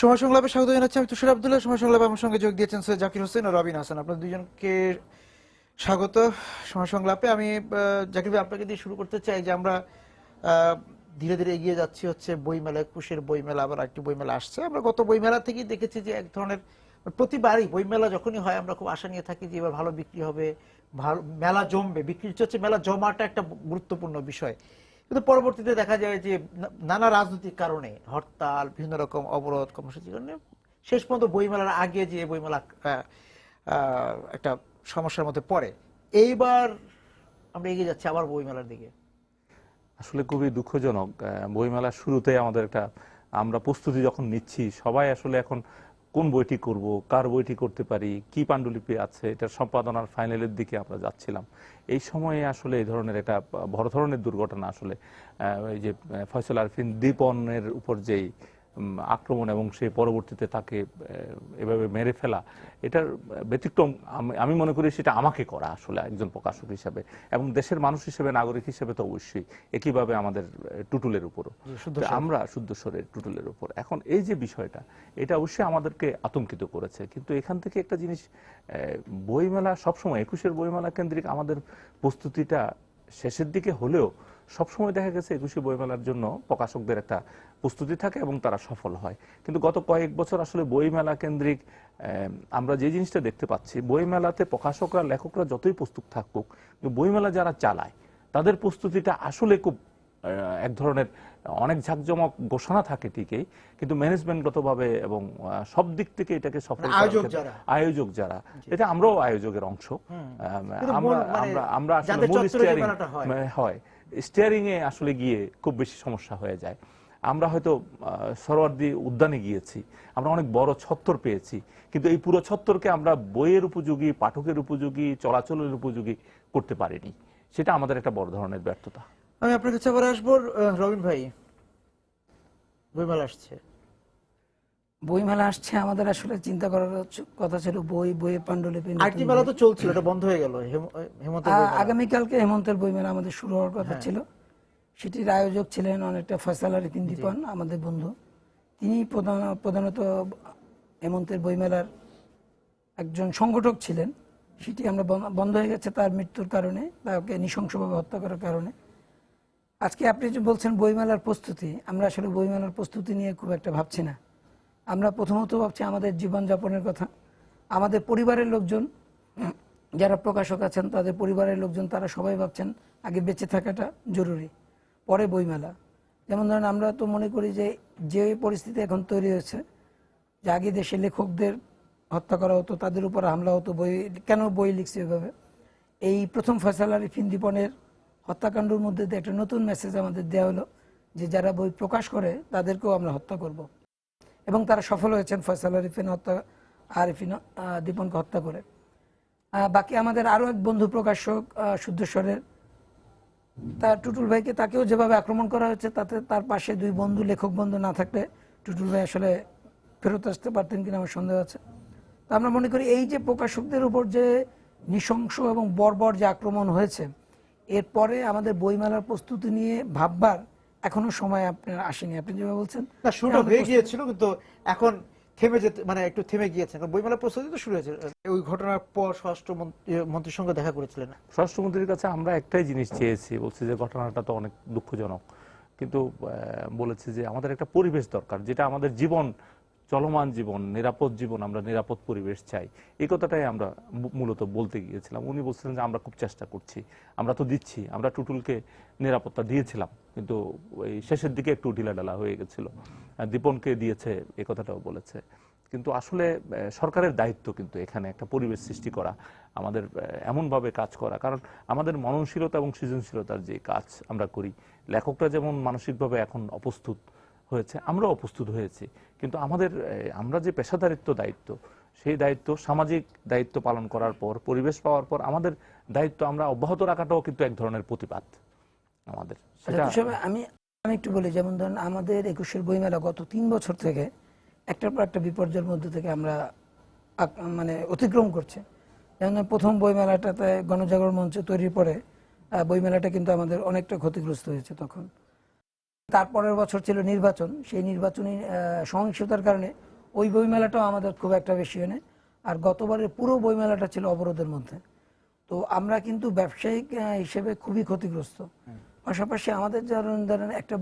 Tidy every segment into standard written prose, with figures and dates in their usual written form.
সময় সংলাপে স্বাগত জানাচ্ছি। আমি তুষার আব্দুল্লাহ। সময় সংলাপে আমার সঙ্গে যোগ দিয়েছেন সৈয়দ জাকির হোসেন ও রবিন হাসান। আপনাদের দুজনকে স্বাগত সময় সংলাপে। আমি জাকির ভাই আপনাকে দিয়ে শুরু করতে চাই যে আমরা ধীরে ধীরে এগিয়ে যাচ্ছি হচ্ছে বইমেলা, একুশের বইমেলা, আবার একটি বইমেলা আসছে। আমরা গত বইমেলা থেকেই দেখেছি যে এক ধরনের প্রতিবারই বইমেলা যখনই হয় আমরা খুব আশা নিয়ে থাকি যে এবার ভালো বিক্রি হবে, ভালো মেলা জমবে। বিক্রি হচ্ছে মেলা জমাটা একটা গুরুত্বপূর্ণ বিষয়, কিন্তু পরবর্তীতে দেখা যায় যে নানা রাজনৈতিক কারণে হরতাল, বিভিন্ন রকম অবরোধ কর্মসূচির কারণে শেষ পর্যন্ত বইমেলার আগে যে বইমেলা একটা সমস্যার মধ্যে পড়ে। এইবার আমরা এগিয়ে যাচ্ছি আবার বইমেলার দিকে। আসলে খুবই দুঃখজনক। বইমেলার শুরুতে আমাদের আমরা প্রস্তুতি যখন নিচ্ছি, সবাই আসলে এখন কোন বইটি করব, কার বইটি করতে পারি, কি পাণ্ডুলিপি আছে, এটার সম্পাদনার ফাইনালের দিকে আমরা যাচ্ছিলাম। এই সময়ে আসলে এই ধরনের একটা বড় ধরনের দুর্ঘটনা আসলে এই যে ফয়সাল আরফিন দীপনের উপর যেই আক্রমণ এবং সে পরবর্তীতে তাকে এভাবে মেরে ফেলা, এটার ব্যতিক্রম আমি মনে করি সেটা আমাকে করা আসলে একজন প্রকাশক হিসেবে এবং দেশের মানুষ হিসেবে, নাগরিক হিসেবে তো অবশ্যই একইভাবে আমাদের টুটুলের উপরও, আমরা শুদ্ধস্বরের টুটুলের উপর। এখন এই যে বিষয়টা, এটা অবশ্যই আমাদেরকে আতঙ্কিত করেছে। কিন্তু এখান থেকে একটা জিনিস, বইমেলা সবসময় একুশের বইমেলা কেন্দ্রিক আমাদের প্রস্তুতিটা শেষের দিকে হলেও সবসময় দেখা গেছে একুশে বইমেলার জন্য প্রকাশকদের একটা প্রস্তুতি থাকে এবং তারা সফল হয়। কিন্তু গত কয়েক বছর আসলে বইমেলা কেন্দ্রিক আমরা যে জিনিসটা দেখতে পাচ্ছি, বইমেলাতে প্রকাশকরা, লেখকরা যতই প্রস্তুত থাকুক, কিন্তু বইমেলা যারা চালায় তাদের প্রস্তুতিটা আসলে খুব এক ধরনের অনেক ঝাঁকজমক ঘোষণা থাকে ঠিকই, কিন্তু ম্যানেজমেন্টগতভাবে এবং সব দিক থেকে এটাকে সফল আয়োজক যারা, এটা আমরাও আয়োজকের অংশ। আমরা আসলে মূল স্টিয়ারিং হয়, স্টিয়ারিং এ আসলে গিয়ে খুব বেশি সমস্যা হয়ে যায়। আমরা হয়তো সরোয়ার্দী উদ্যানে গিয়েছি, আমরা অনেক বড় ছত্তর পেয়েছি, কিন্তু এই পুরো ছত্তরকে আমরা বইয়ের উপযোগী, পাঠকের উপযোগী, চলাচলের উপযোগী করতে পারিনি। সেটা আমাদের একটা বড় ধরনের ব্যর্থতা। আমি আপনার কাছে আবার আসবো। রবিন ভাই, বইমেলা আসছে, বইমেলা আসছে, আমাদের আসলে চিন্তা করার কথা ছিল বইয়ের পাণ্ডুলিপি। আরেকটি মেলা তো চলছিল, এটা বন্ধ হয়ে গেল। আগামীকালকে হেমন্তের বইমেলা আমাদের শুরু হওয়ার কথা ছিল। সেটির আয়োজক ছিলেন অনেকটা ফয়সাল আরফিন দীপন, আমাদের বন্ধু। তিনি প্রধানত হেমন্তের বইমেলার একজন সংগঠক ছিলেন। সেটি আমরা বন্ধ হয়ে গেছে তার মৃত্যুর কারণে, তাকে নৃশংসভাবে হত্যা করার কারণে। আজকে আপনি যে বলছেন বইমেলার প্রস্তুতি, আমরা আসলে বইমেলার প্রস্তুতি নিয়ে খুব একটা ভাবছি না। আমরা প্রথমত ভাবছি আমাদের জীবনযাপনের কথা, আমাদের পরিবারের লোকজন যারা প্রকাশক আছেন, তাদের পরিবারের লোকজন, তারা সবাই ভাবছেন আগে বেঁচে থাকাটা জরুরি, পরে বইমেলা। যেমন ধরেন, আমরা তো মনে করি যে পরিস্থিতি এখন তৈরি হয়েছে, যে আগে দেশে লেখকদের হত্যা করা হতো, তাদের উপর হামলা হতো, কেন বই লিখছে এভাবে। এই প্রথম ফয়সাল আরফিন দীপনের হত্যাকাণ্ডের মধ্যে একটা নতুন মেসেজ আমাদের দেওয়া হলো যে যারা বই প্রকাশ করে তাদেরকেও আমরা হত্যা করব, এবং তারা সফল হয়েছেন ফয়সাল আরফিন দীপনকে হত্যা করে। বাকি আমাদের আরও এক বন্ধু প্রকাশক শুদ্ধস্বরের, তার টুটুল ভাইকে, তাকেও যেভাবে আক্রমণ করা হয়েছে, তাতে তার পাশে দুই বন্ধু, লেখক বন্ধু না থাকলে টুটুল ভাই আসলে ফেরত আসতে পারতেন কিনা আমার সন্দেহ আছে। তো আমরা মনে করি এই যে প্রকাশকদের উপর যে নৃশংস এবং বর্বর যে আক্রমণ হয়েছে, এরপরে আমাদের বইমেলার প্রস্তুতি নিয়ে ভাববার এখনো সময় আপনার আসেনি। আপনি যেভাবে বলছেন না, শুরু হয়ে গিয়েছিল, কিন্তু এখন থেমে যেতে, মানে একটু থেমে গিয়েছে। বইমেলার প্রস্তুতি তো শুরু হয়েছে। ওই ঘটনার পর স্বরাষ্ট্রমন্ত্রীর সঙ্গে দেখা করেছিলেন। স্বরাষ্ট্রমন্ত্রীর কাছে আমরা একটাই জিনিস চেয়েছি, বলছি যে ঘটনাটা তো অনেক দুঃখজনক, কিন্তু বলেছি যে আমাদের একটা পরিবেশ দরকার, যেটা আমাদের জীবন, চলমান জীবন, নিরাপদ জীবন, আমরা নিরাপদ পরিবেশ চাই। এই কথাটাই আমরা মূলত বলতে গিয়েছিলাম। উনি বলছিলেন যে আমরা খুব চেষ্টা করছি, আমরা তো দিচ্ছি, আমরা টুটুলকে নিরাপত্তা দিয়েছিলাম, কিন্তু ওই শেষের দিকে একটু ঢিলাঢালা হয়ে গেছিল। দীপনকে দিয়েছে, এই কথাটাও বলেছে। কিন্তু আসলে সরকারের দায়িত্ব কিন্তু এখানে একটা পরিবেশ সৃষ্টি করা, আমাদের এমনভাবে কাজ করা, কারণ আমাদের মননশীলতা এবং সৃজনশীলতার যে কাজ আমরা করি, লেখকরা যেমন মানসিকভাবে এখন অপ্রস্তুত হয়েছে, আমরাও অপ্রস্তুত হয়েছি, কিন্তু আমরা যে পেশাদারিত্ব দায়িত্ব, সেই দায়িত্ব, সামাজিক দায়িত্ব পালন করার পর, পরিবেশ পাওয়ার পর আমাদের দায়িত্ব আমরা অব্যাহত রাখাটাও কিন্তু এক ধরনের প্রতিবাদ আমাদের। আমি একটু বলি, যেমন ধরেন আমাদের একুশের বইমেলা গত 3 বছর থেকে একটার পর একটা বিপর্যয়ের মধ্যে থেকে আমরা অতিক্রম করছে। যেমন প্রথম বইমেলাটাতে গণজাগরণ মঞ্চ তৈরির পরে বইমেলাটা কিন্তু আমাদের অনেকটা ক্ষতিগ্রস্ত হয়েছে তখন। তারপরের বছর ছিল নির্বাচন, সেই নির্বাচনী সহিংসতার কারণে ওই বইমেলাটাও আমাদের খুব একটা বেশি হয় না। আর গতবারের পুরো বইমেলাটা ছিল অবরোধের মধ্যে। তো আমরা কিন্তু ব্যবসায়িক হিসেবে খুবই ক্ষতিগ্রস্ত। পাশাপাশি আমাদের ধরেন একটা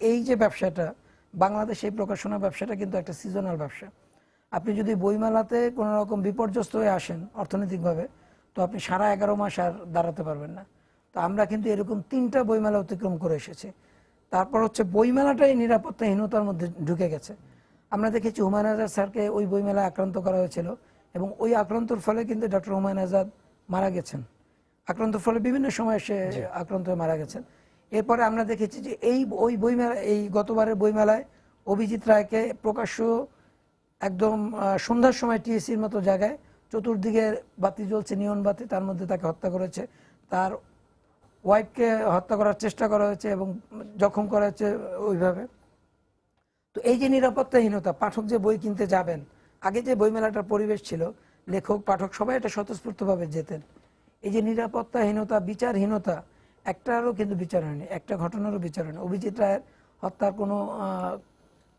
এই যে ব্যবসাটা, বাংলাদেশ এই প্রকাশনা ব্যবসাটা কিন্তু একটা সিজনাল ব্যবসা। আপনি যদি বইমেলাতে কোনো রকম বিপর্যস্ত হয়ে আসেন অর্থনৈতিকভাবে, তো আপনি সারা 11 মাস আর দাঁড়াতে পারবেন না। তো আমরা কিন্তু এরকম 3টা বইমেলা অতিক্রম করে এসেছি। তারপর হচ্ছে বইমেলাটাই নিরাপত্তাহীনতার মধ্যে ঢুকে গেছে। আমরা দেখেছি হুমায়ুন আজাদ স্যারকে ওই বইমেলায় আক্রান্ত করা হয়েছিল, এবং ওই আক্রান্তর ফলে কিন্তু ডক্টর হুমায়ুন আজাদ মারা গেছেন। আক্রান্তর ফলে বিভিন্ন সময় সে আক্রান্ত হয়ে মারা গেছেন। এরপরে আমরা দেখেছি যে ওই বইমেলা, এই গতবারের বইমেলায় অভিজিৎ রায়কে প্রকাশ্য একদম সন্ধ্যার সময় টিএসির মতো জায়গায়, চতুর্দিকে বাতি জ্বলছে, নিয়ন বাতি, তার মধ্যে তাকে হত্যা করেছে। তার ওয়াইফকে হত্যা করার চেষ্টা করা হয়েছে এবং জখম করা হয়েছে ওইভাবে। তো এই যে নিরাপত্তাহীনতা, পাঠক যে বই কিনতে যাবেন, আগে যে বইমেলাটার পরিবেশ ছিল, লেখক পাঠক সবাই এটা স্বতঃস্ফূর্তভাবে যেতেন। এই যে নিরাপত্তাহীনতা, বিচারহীনতা, একটারও কিন্তু বিচার হয়নি, একটা ঘটনারও বিচার হয়নি। অভিজিৎ রায়ের হত্যার কোনো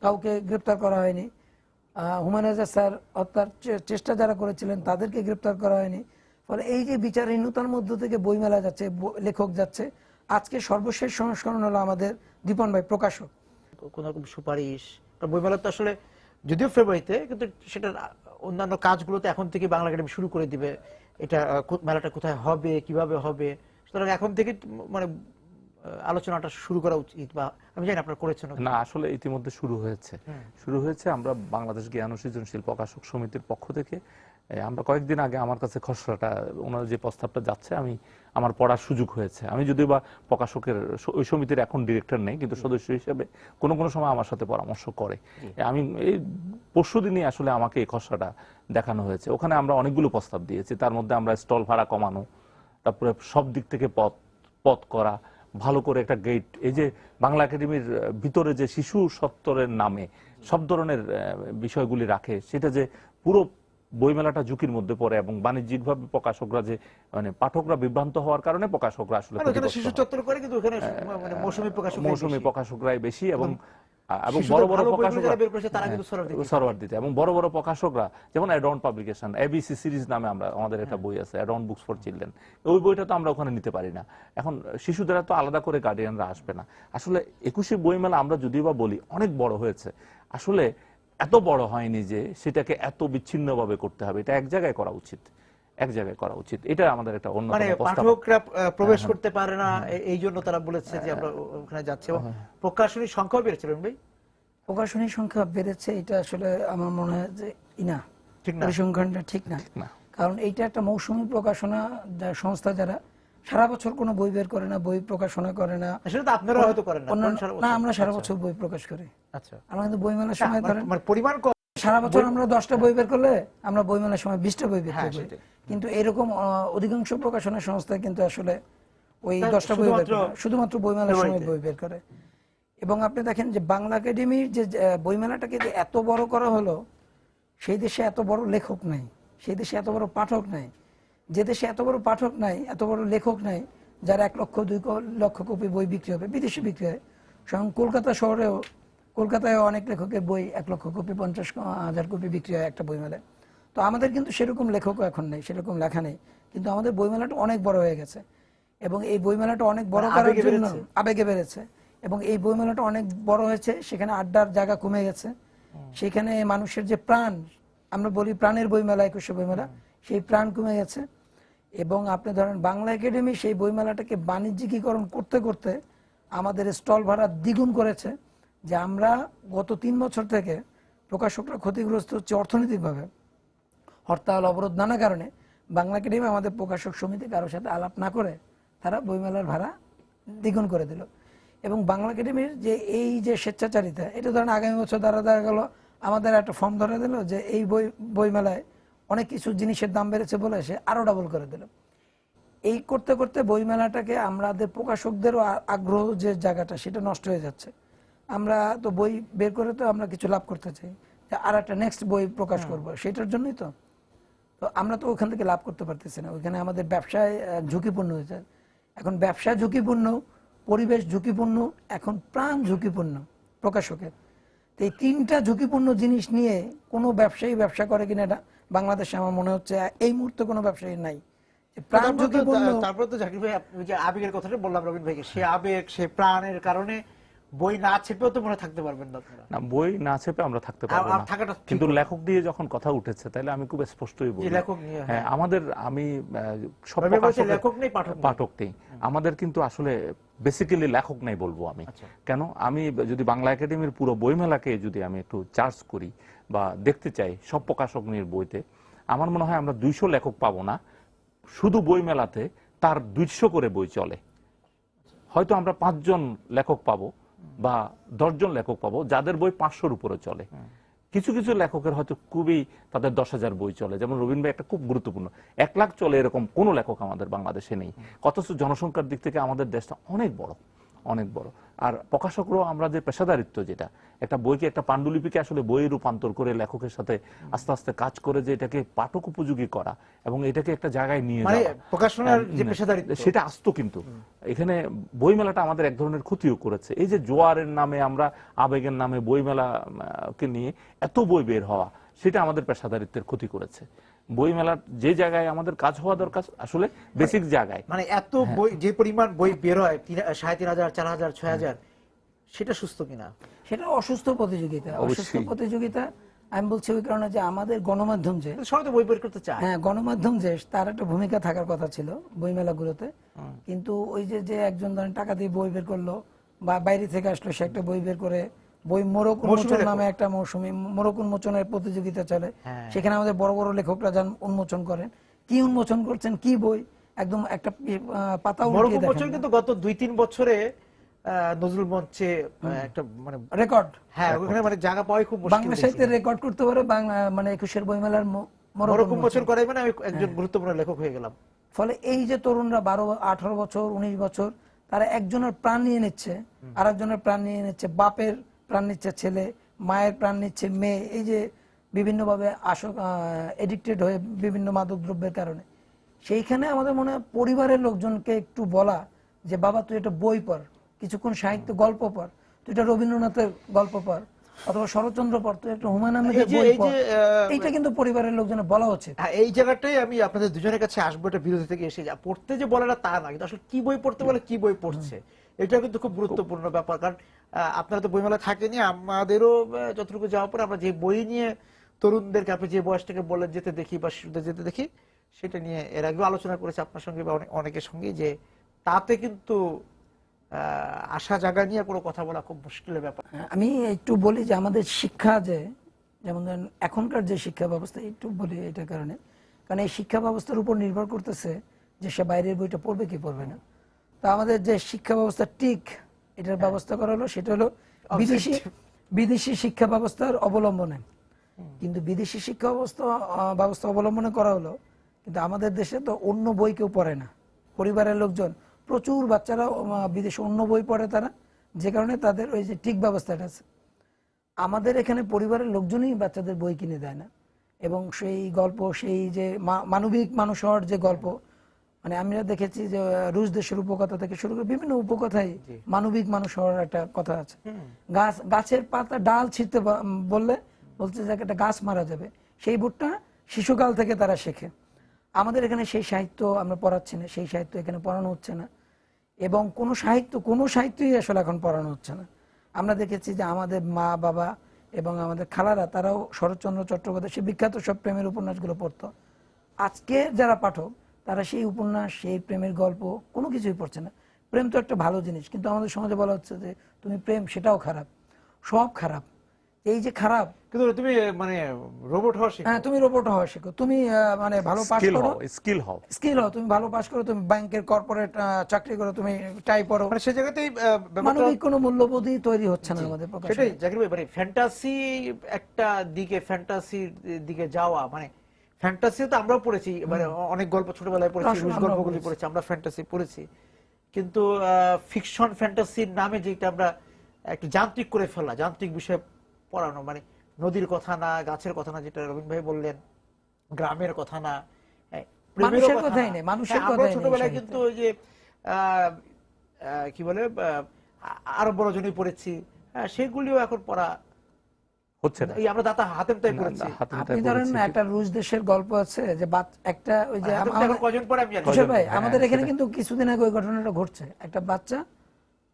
কাউকে গ্রেপ্তার করা হয়নি। হুমায়ুন আজাদ স্যার হত্যার চেষ্টা যারা করেছিলেন তাদেরকে গ্রেপ্তার করা হয়নি। ফলে এই যে বিচারহীনতার মধ্য থেকে বইমেলা যাচ্ছে, লেখক যাচ্ছে। আজকে সর্বশেষ সংস্করণ হলো আমাদের দীপন ভাই প্রকাশক। কোন রকম সুপারিশ, বইমেলা তো আসলে যদিও ফেব্রুয়ারিতে, কিন্তু সেটার অন্যান্য কাজগুলোতে এখন থেকে বাংলা একাডেমি শুরু করে দিবে। এটা মেলাটা কোথায় হবে, কিভাবে হবে, সুতরাং এখন থেকে মানে আলোচনাটা শুরু করা উচিত, বা আমি জানি আপনারা করেছেন না, আসলে ইতিমধ্যে শুরু হয়েছে। আমরা বাংলাদেশ জ্ঞান ও সৃজনশীল প্রকাশক সমিতির পক্ষ থেকে আমরা কয়েকদিন আগে আমার কাছে খসড়াটা, ওনার যে প্রস্তাবটা যাচ্ছে, আমার পড়ার সুযোগ হয়েছে। আমি যদিও বা প্রকাশকের ওই সমিতির এখন ডিরেক্টর নেই, কিন্তু সদস্য হিসেবে কোনো কোনো সময় আমার সাথে পরামর্শ করে। আমি এই পরশুদিনই আসলে আমাকে এই খসড়াটা দেখানো হয়েছে। ওখানে আমরা অনেকগুলো প্রস্তাব দিয়েছি। তার মধ্যে আমরা স্টল ভাড়া কমানো, তারপরে সব দিক থেকে পথ করা, ভালো করে একটা গেট, এই যে বাংলা একাডেমির ভিতরে যে শিশু সত্তরের নামে সব ধরনের বিষয়গুলি রাখে, সেটা যে পুরো বইমেলাটা ঝুঁকির মধ্যে পড়ে, এবং বাণিজ্যিকভাবে প্রকাশকরা যে মানে পাঠকরা বিভ্রান্ত হওয়ার কারণে প্রকাশকরা আসলে শিশু চত্বর করে, কিন্তু ওখানে মানে মৌসুমী প্রকাশকরাই বেশি, এবং বড় বড় প্রকাশকরা সরোয়ার দিতে, এবং বড় বড় প্রকাশকরা যেমন অ্যাডন পাবলিকেশন, এবিসি সিরিজ নামে আমাদের একটা বই আছে, অ্যাডন বুকস ফর চিলড্রেন। ওই বইটা তো আমরা ওখানে নিতে পারি না। এখন শিশুদের তো আলাদা করে গার্ডিয়ানরা আসবে না। আসলে 21শে বইমেলা আমরা যদিও বা বলি অনেক বড় হয়েছে, আসলে এত বড় হয়নি যে সেটাকে এত বিচ্ছিন্নভাবে করতে হবে। এটা এক জায়গায় করা উচিত, এটা আমাদের একটা অন্য পাঠকরা প্রবেশ করতে পারে না, এই জন্য তারা বলেছে যে আমরা ওখানে যাচ্ছি। প্রকাশনীর সংখ্যা বেড়েছে ভাই, প্রকাশনীর সংখ্যা বেড়েছে, এটা আসলে আমার মনে হয় যে পরিসংখ্যানটা ঠিক না। কারণ এইটা একটা মৌসুমী প্রকাশনা সংস্থা, যারা সারা বছর কোনো বই বের করে না, বই প্রকাশনা করে না। সেটা তো আপনারা হয়তো করেন না, আমরা সারা বছর বই প্রকাশ করি। আচ্ছা, আমরা কিন্তু বইমেলার সময় ধরেন পরিমাণ সারা বছর আমরা 10টা বই বের করলে আমরা বইমেলার সময় 20টা বই বের করি। কিন্তু এরকম অধিকাংশ প্রকাশনা সংস্থা কিন্তু আসলে ওই 10টা বই বের করে, শুধুমাত্র বইমেলার সময় বই বের করে। এবং আপনি দেখেন যে বাংলা একাডেমির যে বইমেলাটাকে যে এত বড় করা হলো, সেই দেশে এত বড় লেখক নাই, সেই দেশে এত বড় পাঠক নাই। যে দেশে এত বড় পাঠক নাই, এত বড় লেখক নাই, যার 1 লক্ষ 2 লক্ষ কপি বই বিক্রি হবে, বিদেশে বিক্রি হয়। স্বয়ং কলকাতা শহরেও, কলকাতায় অনেক লেখকের বই 1 লক্ষ কপি, 50,000 কপি বিক্রি হয় একটা বইমেলায়। তো আমাদের কিন্তু সেরকম লেখকও এখন নেই, সেরকম লেখা নেই, কিন্তু আমাদের বইমেলাটা অনেক বড় হয়ে গেছে। এবং এই বইমেলাটা অনেক বড় করার জন্য আবেগে বেড়েছে, এবং এই বইমেলাটা অনেক বড় হয়েছে, সেখানে আড্ডার জায়গা কমে গেছে। সেখানে মানুষের যে প্রাণ, আমরা বলি প্রাণের বইমেলা, 21শে বইমেলা, সেই প্রাণ কমে গেছে। এবং আপনি ধরেন বাংলা একাডেমি সেই বইমেলাটাকে বাণিজ্যিকীকরণ করতে করতে আমাদের স্টল ভাড়া দ্বিগুণ করেছে। যে আমরা গত 3 বছর থেকে প্রকাশকরা ক্ষতিগ্রস্ত হচ্ছে অর্থনৈতিকভাবে, হরতাল, অবরোধ, নানা কারণে। বাংলা একাডেমি আমাদের প্রকাশক সমিতি কারোর সাথে আলাপ না করে তারা বইমেলার ভাড়া দ্বিগুণ করে দিল। এবং বাংলা একাডেমির যে এই যে স্বেচ্ছাচারিতা, এটা ধরেন আগামী বছর দেখা গেল আমাদের একটা ফর্ম ধরে দিল যে এই বইমেলায় অনেক কিছু জিনিসের দাম বেড়েছে বলে সে আরো ডাবল করে দিল। এই করতে করতে বইমেলাটাকে আমাদের প্রকাশকদেরও আগ্রহ যে জায়গাটা, সেটা নষ্ট হয়ে যাচ্ছে। আমরা তো বই বের করে তো আমরা কিছু লাভ করতে চাই, যে আর একটা নেক্সট বই প্রকাশ করবো, সেটার জন্যই তো আমরা তো ওখান থেকে লাভ করতে পারতেছি না। ওইখানে আমাদের ব্যবসায় ঝুঁকিপূর্ণ হয়েছে। এখন ব্যবসা ঝুঁকিপূর্ণ, পরিবেশ ঝুঁকিপূর্ণ, এখন প্রাণ ঝুঁকিপূর্ণ প্রকাশকের। তো এই তিনটা ঝুঁকিপূর্ণ জিনিস নিয়ে কোনো ব্যবসায়ী ব্যবসা করে কিনা এটা বাংলাদেশে আমার মনে হচ্ছে এই মুহূর্তে কোনো ব্যবসায়ী নাই। যে প্রাণ ঝুঁকিপূর্ণ। তারপর তো জাকির ভাই, আপনি যে আবেগের কথাটা বললাম রবিন ভাইকে, সে আবেগ, সে প্রাণের কারণে বই না ছেপেও তো মনে থাকতে পারবেন না আপনারা। না, বই না ছেপে আমরা থাকতে পারবো আর না, থাকাটা ঠিক কিন্তু হবে। লেখক দিয়ে যখন কথা উঠেছে তাহলে আমি খুব স্পষ্টই বলি, লেখক নিয়ে, হ্যাঁ, আমাদের আমি সব রবি বলছে প্রকাশকের- লেখক নেই, পাঠক নেই। পাঠক নেই। আমাদের কিন্তু আসলে বেসিক্যালি লেখক নেই বলবো আমি। আচ্ছা। কেন, আমি যদি বাংলা একাডেমির পুরো বইমেলাকে যদি আমি একটু চার্জ করি বা দেখতে চাই সব প্রকাশক নিয়ে বইতে, আমার মনে হয় আমরা 200 লেখক পাবো না। শুধু বইমেলাতে তার 200 করে বই চলে। হয়তো আমরা 5 জন লেখক পাবো বা 10 জন লেখক পাবো যাদের বই 500-র উপরে চলে। কিছু কিছু লেখকের হয়তো খুবই তাদের 10,000 বই চলে, যেমন রবীন ভাই একটা খুব গুরুত্বপূর্ণ, 1 লাখ চলে এরকম কোন লেখক আমাদের বাংলাদেশে নেই। অথচ জনসংখ্যার দিক থেকে আমাদের দেশটা অনেক বড়, অনেক বড়। আর প্রকাশকরাও আমরা যে পেশাদারিত্ব, যেটা একটা বইকে, একটা পাণ্ডুলিপিকে আসলে বইয়ে রূপান্তর করে লেখকের সাথে আস্তে আস্তে কাজ করে যে এটাকে পাঠক উপযোগী করা এবং এটাকে একটা জায়গায় নিয়ে মানে যাওয়া, প্রকাশনার যে পেশাদারিত্ব, সেটা আসতো। কিন্তু এখানে বইমেলাটা আমাদের এক ধরনের ক্ষতিও করেছে। এই যে জোয়ারের নামে আমরা, আবেগের নামে বইমেলাকে নিয়ে এত বই বের হওয়া, সেটা আমাদের পেশাদারিত্বের ক্ষতি করেছে। বইমেলার যে জায়গায় আমাদের কাজ হওয়া দরকার, আসলে বেসিক জায়গায়, মানে এত বই, যে পরিমাণ বই বের হয় 3,500, 4,000, 6,000, সেটা সুস্থ কিনা? সেটা অসুস্থ প্রতিযোগিতা। অবশ্যই। অসুস্থ প্রতিযোগিতা আমি বলছি ওই কারণে যে আমাদের গণমাধ্যম যে, সবাই তো বই বের করতে চায়। হ্যাঁ, গণমাধ্যম যে তার একটা ভূমিকা থাকার কথা ছিল বইমেলাগুলোতে, কিন্তু ওই যে যে একজন ধরেন টাকা দিয়ে বই বের করলো বা বাইরে থেকে আসলো, সে একটা বই বের করে, বই মোড়ক উন্মোচন নামে একটা মৌসুমী মোড়ক উন্মোচনের প্রতিযোগিতা চলে, সেখানে আমাদের বড় বড় লেখকরা যান উন্মোচন করেন। কি উন্মোচন করছেন, কি বই, একদম একটা পাতা মোড়ক উল্টিয়ে উন্মোচন দেখেন কিন্তু গত 2-3 বছরে নজরুল মঞ্চে একটা মানে রেকর্ড। হ্যাঁ, ওখানে মানে জায়গা পাওয়াই খুব মুশকিল। বাংলা সাহিত্যের রেকর্ড করতে পারে বাংলা, মানে 21 বইমেলার মোড়ক উন্মোচন করাই মানে আমি একজন গুরুত্বপূর্ণ লেখক হয়ে গেলাম। ফলে এই যে তরুণরা 12, 18 বছর, 19 বছর, তারা একজনের প্রাণ নিয়ে নিচ্ছে, আরেকজনের প্রাণ নিয়ে নিচ্ছে, বাপের প্রাণ নিচ্ছে ছেলে, মায়ের প্রাণ নিচ্ছে মেয়ে, এই যে বিভিন্নভাবে এডিক্টেড হয়ে বিভিন্ন মাদক দ্রব্যের কারণে। সেইখানে আমাদের মনে হয় পরিবারের লোকজনকে একটু বলা যে বাবা তুই একটা বই পড়, কিছুক্ষণ সাহিত্য গল্প পড়, তুই একটা রবীন্দ্রনাথের গল্প পড় অথবা শরৎচন্দ্র পড়, তুই একটা হুমায়ুন আহমেদের বই পড়। এইটা কিন্তু পরিবারের লোকজনের বলা উচিত। হ্যাঁ, এই জায়গাটাই আমি আপনাদের দুজনের কাছে আসবো, এটা বিরোধী থেকে এসে পড়তে যে বলে না তা না, কিন্তু আসলে কি বই পড়তে বলে, কি বই পড়ছে, এটা কিন্তু খুব গুরুত্বপূর্ণ ব্যাপার। কারণ আপনারা তো বইমেলা থাকেনি, আমাদেরও যতটুকু যাওয়ার পরে আমরা যে বই নিয়ে তরুণদেরকে, আপনি যে বয়সটাকে বলে যেতে দেখি বা শিশুদের যেতে দেখি, সেটা নিয়ে এর আগেও আলোচনা করেছি আপনার সঙ্গে বা অনেকের সঙ্গে, যে তাতে কিন্তু আশা জায়গা নিয়ে কোনো কথা বলা খুব মুশকিলের ব্যাপার। আমি একটু বলি যে আমাদের শিক্ষা যে, যেমন ধরেন এখনকার যে শিক্ষা ব্যবস্থা, একটু বলি এটার কারণে, কারণ এই শিক্ষা ব্যবস্থার উপর নির্ভর করতেছে যে সে বাইরের বইটা পড়বে কি পড়বে না। তা আমাদের যে শিক্ষা ব্যবস্থা ঠিক এটার ব্যবস্থা করা হলো, সেটা হলো বিদেশি শিক্ষা ব্যবস্থার অবলম্বনে। কিন্তু বিদেশি শিক্ষা ব্যবস্থা অবলম্বনে করা হলো, কিন্তু আমাদের দেশে তো অন্য বই কেউ পড়ে না। পরিবারের লোকজন, প্রচুর বাচ্চারা বিদেশে অন্য বই পড়ে তারা, যে কারণে তাদের ওই যে ঠিক ব্যবস্থাটা আছে। আমাদের এখানে পরিবারের লোকজনই বাচ্চাদের বই কিনে দেয় না, এবং সেই গল্প, সেই যে মানবিক মানুষ হওয়ার যে গল্প, মানে আমরা দেখেছি যে রুশ দেশের উপকথা থেকে শুরু করে বিভিন্ন উপকথায় মানবিক মানুষ হওয়ার একটা কথা আছে। গাছের পাতা ডাল ছিঁড়তে বললে বলছে যে একটা গাছ মারা যাবে, সেই বোধটা শিশুকাল থেকে তারা শেখে। আমাদের এখানে সেই সাহিত্য আমরা পড়াচ্ছি না, সেই সাহিত্য এখানে পড়ানো হচ্ছে না, এবং কোনো সাহিত্যই আসলে এখন পড়ানো হচ্ছে না। আমরা দেখেছি যে আমাদের মা বাবা এবং আমাদের খালারা, তারাও শরৎচন্দ্র চট্টোপাধ্যায় সেই বিখ্যাত সব প্রেমের উপন্যাসগুলো পড়তো। আজকে যারা পাঠক, তারা সেই উপন্যাস, সেই প্রেমের গল্প কোনো কিছুই পড়ছে না। প্রেম তো একটা ভালো জিনিস, কিন্তু আমাদের সমাজে বলা হচ্ছে যে তুমি প্রেম, সেটাও খারাপ, সব খারাপ। এই যে খারাপ, কিন্তু তুমি মানে রোবট হওয়া শিখো। হ্যাঁ, তুমি রোবট হওয়া শেখো, তুমি মানে ভালো পাস করো, স্কিল হও, তুমি ভালো পাস করো, তুমি ব্যাংকের কর্পোরেট চাকরি করো, তুমি টাই পড়ো, মানে সেই জায়গাতেই মানবিক কোনো মূল্যবোধই তৈরি হচ্ছে না আমাদের প্রকাশে। সেটাই জাকির ভাই, মানে ফ্যান্টাসি একটা দিকে, ফ্যান্টাসির দিকে যাওয়া, মানে ফ্যান্টাসি তো আমরাও পড়েছি, মানে অনেক গল্প ছোটবেলায় পড়েছি, রুশ গল্পগুলি পড়েছি, আমরা ফ্যান্টাসি পড়েছি, কিন্তু ফিকশন ফ্যান্টাসির নামে যেটা আমরা একটু যান্ত্রিক করে ফেলা, যান্ত্রিক বিষয় পড়ানো, মানে নদীর কথা না, গাছের কথা না, যেটা রবীন ভাই বললেন, গ্রামের কথা না, মানুষের কথাই নেই, মানুষের কথাই নেই। ছোটবেলায় কিন্তু ওই যে কি বলে আরব বড়জনই পড়েছি, সেগুলিও এখন পড়া হচ্ছে না। এই আমরা দাতা হাতেম তাই করেছি। আপনি ধরেন একটা রুশ দেশের গল্প আছে যে একটা ওই যে এখন কজন পরে আমি জানি। কিশোর ভাই আমাদের এখানে কিন্তু কিছুদিন আগে ওই ঘটনাটা ঘটছে। একটা বাচ্চা,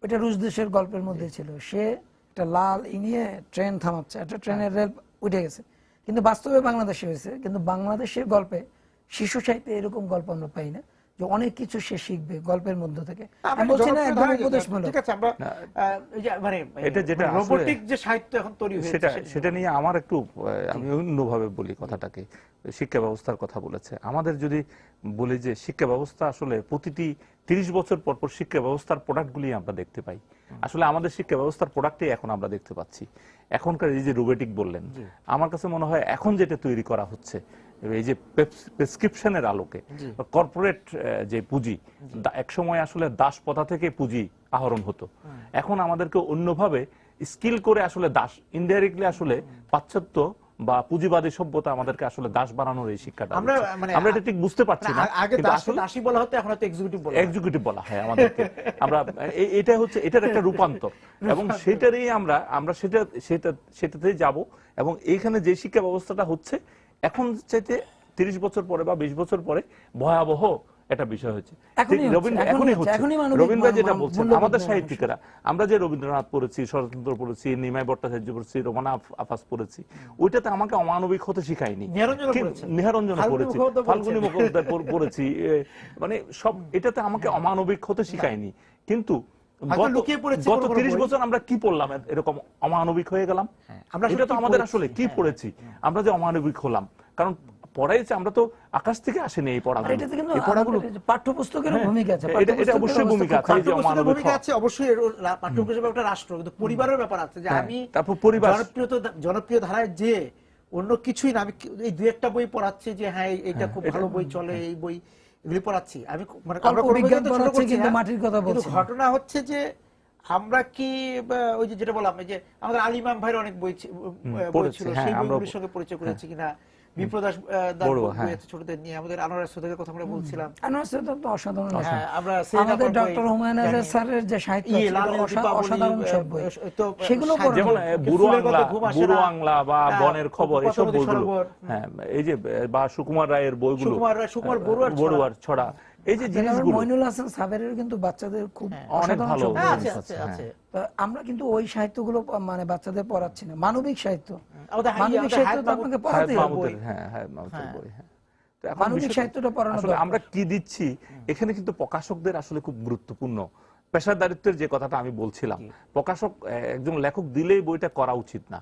ওইটা রুশ দেশের গল্পের মধ্যে ছিল, সে একটা লাল নিয়ে ট্রেন থামাচ্ছে, একটা ট্রেনের রেল উঠে গেছে, কিন্তু বাস্তবে বাংলাদেশে হয়েছে। কিন্তু বাংলাদেশের গল্পে শিশু সাহিত্যে এরকম গল্প আমরা পাই না যে অনেক কিছু সে শিখবে গল্পের মধ্য থেকে। আমি বলছি না একদম উপদেশমূলক। ঠিক আছে, আমরা এই যে মানে এটা যেটা রোবোটিক যে সাহিত্য এখন তৈরি হয়েছে সেটা নিয়ে আমার একটু আমি অন্যভাবে বলি কথাটাকে। শিক্ষা ব্যবস্থার কথা বলেছে, আমাদের যদি বলি যে শিক্ষা ব্যবস্থা আসলে প্রতিটি 30 বছর পর পর শিক্ষা ব্যবস্থার প্রোডাক্টগুলি আমরা দেখতে পাই। আসলে আমাদের শিক্ষা ব্যবস্থার প্রোডাক্টই এখন আমরা দেখতে পাচ্ছি। এখনকার এই যে রোবোটিক বললেন, আমার কাছে মনে হয় এখন যেটা তৈরি করা হচ্ছে এই যে প্রেসক্রিপশনের আলোকে কর্পোরেট যে পুঁজি, একসময় আসলে দাস প্রথা থেকে পুঁজি আহরণ হতো, এখন আমাদেরকে অন্যভাবে স্কিল করে আসলে দাস ইনডাইরেক্টলি আসলে পাশ্চাত্য বা পুঁজিবাদী সভ্যতা আমাদেরকে আসলে দাস বানানোর এই শিক্ষাটা আমরা এটা ঠিক বুঝতে পারছি না। আগে দাসী বলা হতো, এখন হয়তো এক্সিকিউটিভ বলা হয় আমাদেরকে। আমরা এটা হচ্ছে এটার একটা রূপান্তর, এবং সেটারই আমরা সেটাতেই যাব। এবং এইখানে যে শিক্ষা ব্যবস্থাটা হচ্ছে এখন চাইতে 30 বছর পরে বা 20 বছর পরে ভয়াবহ একটা বিষয় হচ্ছে। রবীন্দ্র ভাই যেটা বলছেন, আমাদের সাহিত্যিকেরা আমরা যে রবীন্দ্রনাথ পড়েছি, শরৎচন্দ্র পড়েছি, নিমাই ভট্টাচার্য পড়েছি, রোমানা আফাস পড়েছি, ওইটাতে আমাকে অমানবিক হতে শিখায়নি। নিহারঞ্জন পড়েছি, ফাল্গুনী মুখোপাধ্যায় পড়েছি, মানে সব এটাতে আমাকে অমানবিক হতে শিখায়নি। কিন্তু গত 30 বছর আমরা কি পড়লাম এরকম অমানবিক হয়ে গেলাম? এটা তো আমাদের আসলে কি পড়েছি আমরা যে অমানবিক হলাম? কারণ পড়াইছে, আমরা তো আকাশ থেকে আসেনি এই পড়াগুলো। এই পড়াগুলো পাঠ্যপুস্তকের ভূমিকা আছে, এটা অবশ্যই ভূমিকা আছে। এই যে অমানবিক আছে অবশ্যই পাঠ্যপুস্তকের একটা রাষ্ট্র, কিন্তু পরিবারের ব্যাপার আছে যে আমি তারপর পরিবার জনপ্রিয় ধারায় যে অন্য কিছুই না, আমি এই দুই একটা বই পড়াচ্ছি যে হ্যাঁ এইটা খুব ভালো বই চলে, এই বই এগুলি পড়াচ্ছি আমি, মানে আমরা মাটির কথা বলছি। ঘটনা হচ্ছে যে আমরা কি ওই যে যেটা বললাম যে আমাদের আলিমাম ভাইয়ের অনেক বই ছিল, সেই বইগুলির সঙ্গে পরিচয় করেছি কিনা, বিপ্রদাস ছোটদের নিয়ে আমাদের আনোয়ার শ্রোতাদের কথা আমরা বলছিলাম। আনোয়ার শ্রোতা তো অসাধারণ। আমরা আমাদের ডক্টর হুমায়ুন আজাদ স্যারের যে সাহিত্য অসাধারণ সব বই, সেগুলো যেমন বুড়ো আংলা বা বনের খবর, এসব বইগুলো, হ্যাঁ এই যে বা সুকুমার রায়ের বইগুলো, সুকুমার বড়ুয়ার ছড়া, এই যে জিনিসগুলো, মইনুল হাসান সাবেরের কিন্তু বাচ্চাদের খুব অনেক ভালো আছে। আমরা কিন্তু ওই সাহিত্যগুলো মানে বাচ্চাদের পড়াচ্ছি না। মানবিক সাহিত্য, মানবিক সাহিত্য তো আপনাকে পড়াতে হবে। মানবিক সাহিত্যটা পড়ানো আসলে আমরা কি দিচ্ছি এখানে কিন্তু প্রকাশকদের আসলে খুব গুরুত্বপূর্ণ পেশাদারিত্বের যে কথাটা আমি বলছিলাম। প্রকাশক একজন লেখক দিলেই বইটা করা উচিত না,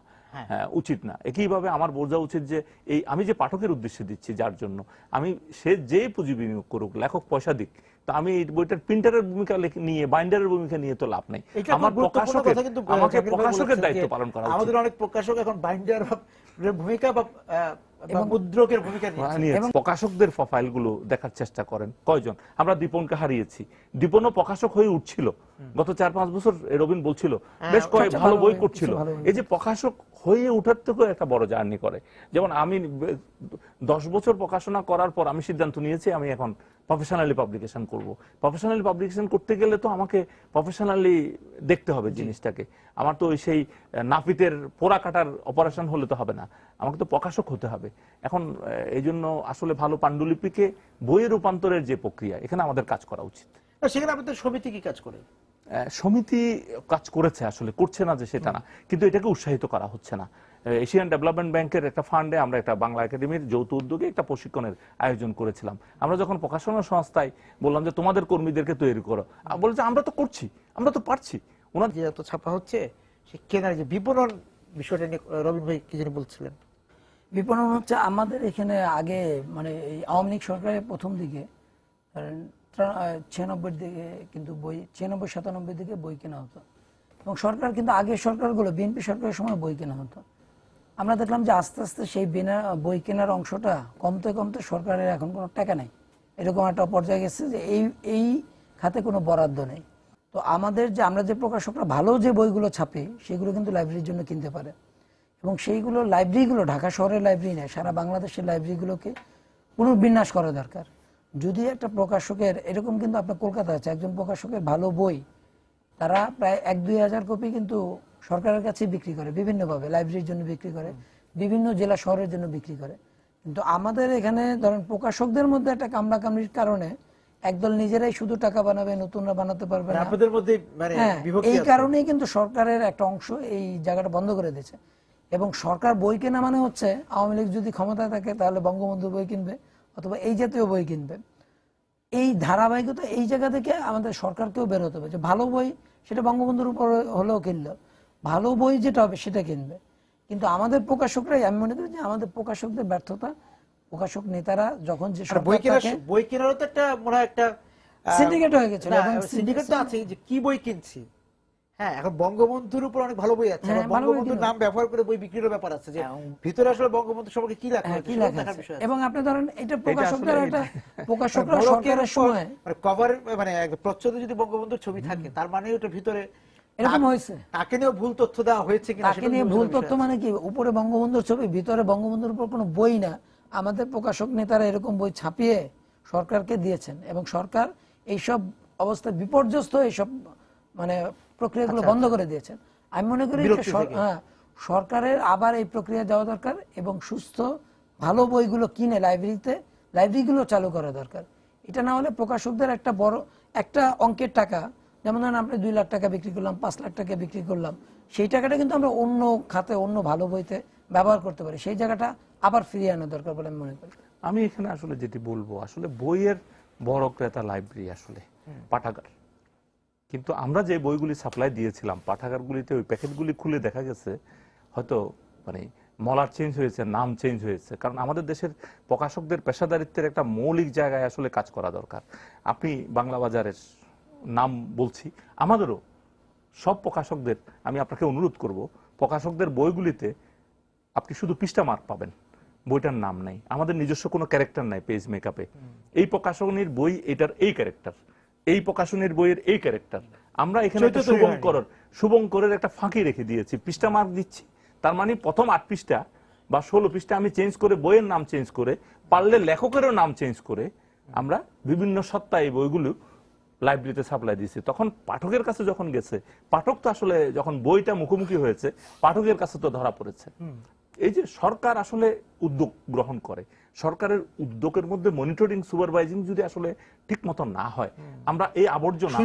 উচিত না। একইভাবে আমার বোঝা উচিত যে এই আমি যে পাঠকের উদ্দেশ্যে দিচ্ছি, যার জন্য আমি, সে যে পুঁজি বিনিয়োগ করুক, লেখক পয়সা দিক, তো আমি এই বইটার প্রিন্টারের ভূমিকা নিয়ে, বাইন্ডারের ভূমিকা নিয়ে তো লাভ নেই। আমার প্রকাশকের দায়িত্ব পালন করা উচিত। আমাদের অনেক প্রকাশক এখন বাইন্ডার ভূমিকা বা মুদ্রকের ভূমিকা নিয়ে প্রকাশকদের প্রোফাইলগুলো দেখার চেষ্টা করেন। কয়জন আমরা দীপনকে হারিয়েছি, দীপনও প্রকাশক হয়ে উঠছিল গত 4-5 বছর, রবীন বলছিল বেশ কয়েক ভালো বই করছিল। এই যে প্রকাশক হয়ে উঠার থেকেও একটা বড় জার্নি করে। যেমন আমি 10 বছর প্রকাশনা করার পর আমি সিদ্ধান্ত নিয়েছি আমি এখন প্রফেশনালি পাবলিকেশন করব। প্রফেশনালি পাবলিকেশন করতে গেলে তো আমাকে প্রফেশনালি দেখতে হবে জিনিসটাকে। আমার তো সেই নাপিতের পোড়া কাটার অপারেশন হলে তো হবে না, আমাকে তো প্রকাশক হতে হবে। এখন এই জন্য আসলে ভালো পাণ্ডুলিপিকে বইয়ে রূপান্তরের যে প্রক্রিয়া, এখানে আমাদের কাজ করা উচিত। সেখানে আমাদের সমিতি কি কাজ করে? সমিতি কাজ করেছে, আসলে করছে না যে সেটা না, কিন্তু এটাকে উৎসাহিত করা হচ্ছে না। এশিয়ান ডেভেলপমেন্ট ব্যাংকের একটা ফান্ডে আমরা একটা বাংলা একাডেমির যৌথ উদ্যোগে একটা প্রশিক্ষণের আয়োজন করেছিলাম। আমরা যখন প্রকাশনা সংস্থায় বললাম যে তোমাদের কর্মীদেরকে তৈরি করো, বলেছে আমরা তো করছি, আমরা তো পারছি। ওনার যে এত ছাপা হচ্ছে, সে কেনার যে বিপণন বিষয়টা নিয়ে রবীন ভাই কি জানি বলছিলেন। বিপণন হচ্ছে আমাদের এখানে আগে, মানে এই আওয়ামী লীগ সরকারের প্রথম দিকে 96 দিকে কিন্তু বই, 96-97 দিকে বই কেনা হতো। এবং সরকার কিন্তু আগের সরকারগুলো, বিএনপি সরকারের সময় বই কেনা হতো। আমরা দেখলাম যে আস্তে আস্তে সেই বই কেনার অংশটা কমতে কমতে সরকারের এখন কোনো টাকা নেই, এরকম একটা পর্যায়ে গেছে যে এই খাতে কোনো বরাদ্দ নেই। তো আমাদের যে, আমরা যে প্রকাশকরা ভালো যে বইগুলো ছাপে সেগুলো কিন্তু লাইব্রেরির জন্য কিনতে পারে, এবং সেইগুলো লাইব্রেরিগুলো ঢাকা শহরের লাইব্রেরি নেয়, সারা বাংলাদেশের লাইব্রেরিগুলোকে পুনর্বিন্যাস করা দরকার। যদি একটা প্রকাশকের এরকম, কিন্তু আপনার কলকাতা আছে একজন প্রকাশকের ভালো বই, তারা প্রায় 1-2 হাজার কপি কিন্তু সরকারের কাছে বিক্রি করে বিভিন্নভাবে, লাইব্রেরির জন্য বিক্রি করে, বিভিন্ন জেলা শহরের জন্য বিক্রি করে। কিন্তু আমাদের এখানে ধরেন প্রকাশকদের মধ্যে একটা কামড়াকামড়ির কারণে একদল নিজেরাই শুধু টাকা বানাবে, নতুনরা বানাতে পারবে না। আপনাদের মধ্যে মানে হ্যাঁ, বিভক্তি এই আছে। কারণেই কিন্তু সরকারের একটা অংশ এই জায়গাটা বন্ধ করে দিয়েছে। এবং সরকার বই কেনা মানে হচ্ছে আওয়ামী লীগ যদি ক্ষমতায় থাকে তাহলে বঙ্গবন্ধু বই কিনবে অথবা এই জাতীয় বই কিনবে। এই ধারাবাহিকতা এই জায়গা থেকে আমাদের সরকারকেও বের হতে হবে যে ভালো বই সেটা বঙ্গবন্ধুর উপর হলেও কিনলো, ভালো বই যেটা হবে সেটা কিনবে। কিন্তু আমাদের প্রকাশকরাই, আমি মনে করি যে আমাদের প্রকাশকদের ব্যর্থতা, প্রকাশক নেতারা যখন যে আর বই সরকার থাকে বই কেনারও তো একটা মনে হয় একটা সিন্ডিকেট হয়ে গেছে। সিন্ডিকেট তো আছে যে কি বই কিনছি। হ্যাঁ, এখন বঙ্গবন্ধুর উপর অনেক ভালো বই আছে, হ্যাঁ, আবার ভালো বই বঙ্গবন্ধুর কিনো। নাম ব্যবহার করে বই বিক্রির ব্যাপার আছে যে ভিতরে আসলে বঙ্গবন্ধু সম্পর্কে কি লেখা আছে কি সেটাও লেখা দেখার আছে। বিষয় আছে। এবং আপনি ধরেন এটা প্রকাশকদের আসলে একটা প্রকাশকরা বড় সরকারের কেনার পর সময় মানে কভার মানে প্রচ্ছদে যদি বঙ্গবন্ধুর ছবি থাকে তার মানে ওটা ভিতরে এরকম হয়েছে। তাকে নিয়ে ভুল তথ্য দেওয়া হয়েছে কিনা তাকে নিয়ে ভুল তথ্য মানে কি, উপরে বঙ্গবন্ধুর ছবি, ভিতরে বঙ্গবন্ধুর উপর কোনো বই না। আমাদের প্রকাশক নেতারা এরকম বই ছাপিয়ে সরকারকে দিয়েছেন এবং সরকার এইসব অবস্থা বিপর্যস্ত এইসব মানে প্রক্রিয়াগুলো বন্ধ করে দিয়েছেন। আমি মনে করি বিরক্তি থেকে। সরকারের আবার এই প্রক্রিয়া যাওয়া দরকার এবং সুস্থ ভালো বইগুলো কিনে লাইব্রেরিগুলো চালু করা দরকার। এটা না হলে প্রকাশকদের একটা বড় একটা অঙ্কের টাকা, যেমন ধরেন আপনি 2 লাখ টাকা বিক্রি করলাম, 5 লাখ টাকা বিক্রি করলাম, সেই টাকাটা কিন্তু আমরা অন্য খাতে অন্য ভালো বইতে ব্যবহার করতে পারি। সেই জায়গাটা আবার ফিরিয়ে আনা দরকার বলে আমি মনে করি। আমি এখানে আসলে যেটি বলবো, আসলে বইয়ের বড় ক্রেতা লাইব্রেরি, আসলে পাঠাগার। কিন্তু আমরা যে বইগুলি সাপ্লাই দিয়েছিলাম পাঠাগারগুলিতে, ওই প্যাকেটগুলি খুলে দেখা গেছে হয়তো মানে মলার চেঞ্জ হয়েছে, নাম চেঞ্জ হয়েছে। কারণ আমাদের দেশের প্রকাশকদের পেশাদারিত্বের একটা মৌলিক জায়গায় আসলে কাজ করা দরকার। আপনি বাংলা বাজারের নাম বলছি, আমাদেরও সব প্রকাশকদের আমি আপনাকে অনুরোধ করব, প্রকাশকদের বইগুলিতে আপনি শুধু পৃষ্ঠা মার্ক পাবেন, বইটার নাম নাই, আমাদের নিজস্ব কোনো ক্যারেক্টার নাই পেজ মেকআপে। এই প্রকাশনীর বই এটার এই ক্যারেক্টার, এই প্রকাশনীর বইয়ের এই ক্যারেক্টার। আমরা এখানে একটা শুভঙ্করের একটা ফাঁকি রেখে দিয়েছি, পৃষ্ঠা মার্ক দিচ্ছি, তার মানে প্রথম 8 পৃষ্ঠা বা 16 পৃষ্ঠা আমি চেঞ্জ করে বইয়ের নাম চেঞ্জ করে, পারলে লেখকেরও নাম চেঞ্জ করে আমরা বিভিন্ন সত্তায় এই বইগুলো লাইব্রেরিতে সাপ্লাই দিয়েছি। তখন পাঠকের কাছে যখন গেছে, পাঠক তো আসলে যখন বইটা মুখোমুখি হয়েছে পাঠকের কাছে তো ধরা পড়েছে। এই যে সরকার আসলে উদ্যোগ গ্রহণ করে, সরকারের উদ্যোগের মধ্যে মনিটরিং সুপারভাইজিং যদি আসলে ঠিক মতো না হয়, আমরা এই আবর্জনা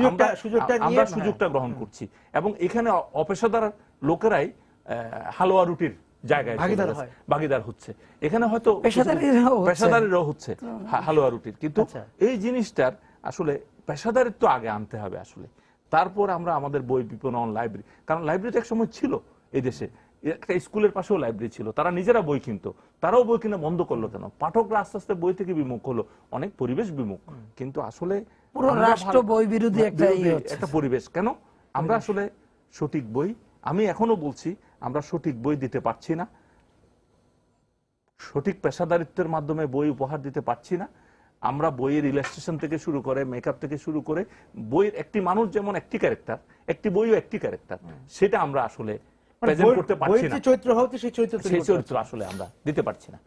আমরা সুযোগটা গ্রহণ করছি এবং এখানে অপেশাদার লোকেরাই হালুয়া রুটির জায়গায় ভাগিদার হচ্ছে। এখানে হয়তো পেশাদারিরাও হচ্ছে হালুয়া রুটির। কিন্তু এই জিনিসটার আসলে পেশাদারিত্ব আগে আনতে হবে আসলে, তারপর আমরা আমাদের বই বিপণন, লাইব্রেরি। কারণ লাইব্রেরিটা এক সময় ছিল এই দেশে, একটা স্কুলের পাশেও লাইব্রেরি ছিল, তারা নিজেরা বই কিনতো, তারাও বই কিনে বন্ধ করলো কেন? পাঠকরা আস্তে আস্তে বই থেকে বিমুখ হলো, অনেক পরিবেশ বিমুখ। কিন্তু আসলে পুরো রাষ্ট্র বই বিরোধী একটা পরিবেশ কেন? আমরা আসলে সঠিক বই, আমি এখনো বলছি আমরা সঠিক বই দিতে পারছি না, সঠিক পেশাদারিত্বের মাধ্যমে বই উপহার দিতে পারছি না। আমরা বইয়ের ইলাস্ট্রেশন থেকে শুরু করে মেকআপ থেকে শুরু করে বইয়ের একটি মানুষ যেমন একটি ক্যারেক্টার, একটি বইও একটি ক্যারেক্টার, সেটা আমরা আসলে প্রেজেন্ট করতে পারছি না। সেই চরিত্র আসলে আমরা দিতে পারছি না।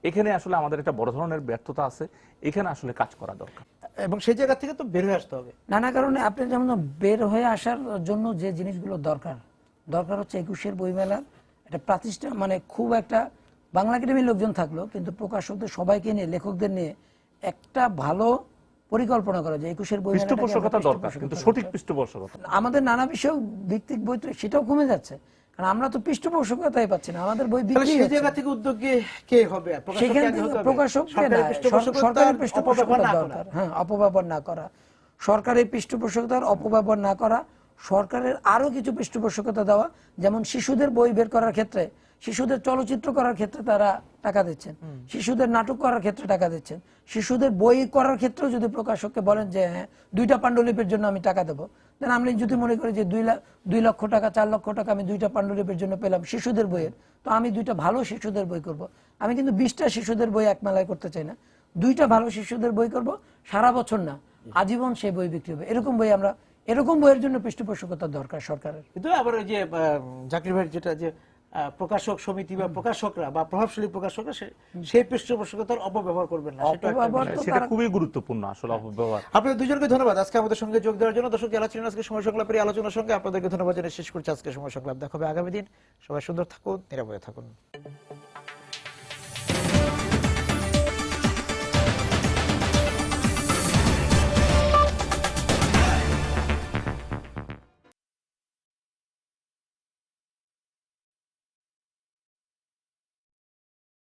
এখানে আসলে আমাদের একটা বড় ধরনের ব্যর্থতা আছে, এখানে আসলে কাজ করা দরকার এবং সেই জায়গা থেকে তো বের হয়ে আসতে হবে। নানা কারণে আপনি যেমন বের হয়ে আসার জন্য যে জিনিসগুলো দরকার হচ্ছে 21-এর বইমেলার একটা প্রতিষ্ঠান, মানে খুব একটা বাংলা একাডেমির লোকজন থাকলো কিন্তু প্রকাশকদের সবাইকে নিয়ে, লেখকদের নিয়ে একটা ভালো পরিকল্পনা করা যায়। 21-এর পৃষ্ঠপোষকতা দরকার, কিন্তু সঠিক পৃষ্ঠপোষকতা। আমাদের নানা বিষয় ভিত্তিক বই তো সেটাও কমে যাচ্ছে, কারণ আমরা তো পৃষ্ঠপোষকতাই পাচ্ছি না, আমাদের বই বিক্রি হচ্ছে। সেই জায়গা থেকে উদ্যোগে কে হবে? সেখান থেকে প্রকাশককে না, সরকারের পৃষ্ঠপোষকতা দরকার। হ্যাঁ, অপব্যবহার না করা, সরকারের পৃষ্ঠপোষকতার অপব্যবহার না করা, সরকারের আরো কিছু পৃষ্ঠপোষকতা দেওয়া। যেমন শিশুদের বই বের করার ক্ষেত্রে, শিশুদের চলচ্চিত্র করার ক্ষেত্রে তারা টাকা দিচ্ছেন, শিশুদের নাটক করার ক্ষেত্রে টাকা দিচ্ছেন, শিশুদের বই করার ক্ষেত্রেও যদি প্রকাশককে বলেন যে হ্যাঁ 2টা পাণ্ডুলিপির জন্য আমি টাকা দেবো, দেন আমি যদি মনে করি যে 2 লক্ষ টাকা 4 লক্ষ টাকা আমি 2টা পাণ্ডুলিপির জন্য পেলাম শিশুদের বইয়ের, তো আমি 2টা ভালো শিশুদের বই করব। আমি কিন্তু 20টা শিশুদের বই এক মেলায় করতে চাই না, 2টা ভালো শিশুদের বই করব, সারা বছর না আজীবন সেই বই বিক্রি হবে। এরকম বই আমরা, এরকম বইয়ের জন্য পৃষ্ঠপোষকতা দরকার সরকারের। কিন্তু আবার ওই যে জাকির ভাই যেটা যে প্রকাশক সমিতি বা প্রকাশকরা বা প্রভাবশালী প্রকাশকরা সেই পৃষ্ঠপোষকতার অপব্যবহার করবেন না, সেটা একটা অপব্যবহার বিষয়। তো সেটা তারা- খুবই গুরুত্বপূর্ণ আসলে অপব্যবহার। আপনাদের দুজনকে ধন্যবাদ আজকে আমাদের সঙ্গে যোগ দেওয়ার জন্য। দর্শক যারা ছিলেন আজকে সময় সংলাপের এই আলোচনার সঙ্গে, আপনাদেরকে ধন্যবাদ জানিয়ে শেষ করছি আজকে সময় সংলাপ। দেখা হবে আগামী দিন। সবাই সুন্দর থাকুন, নিরাপদে থাকুন।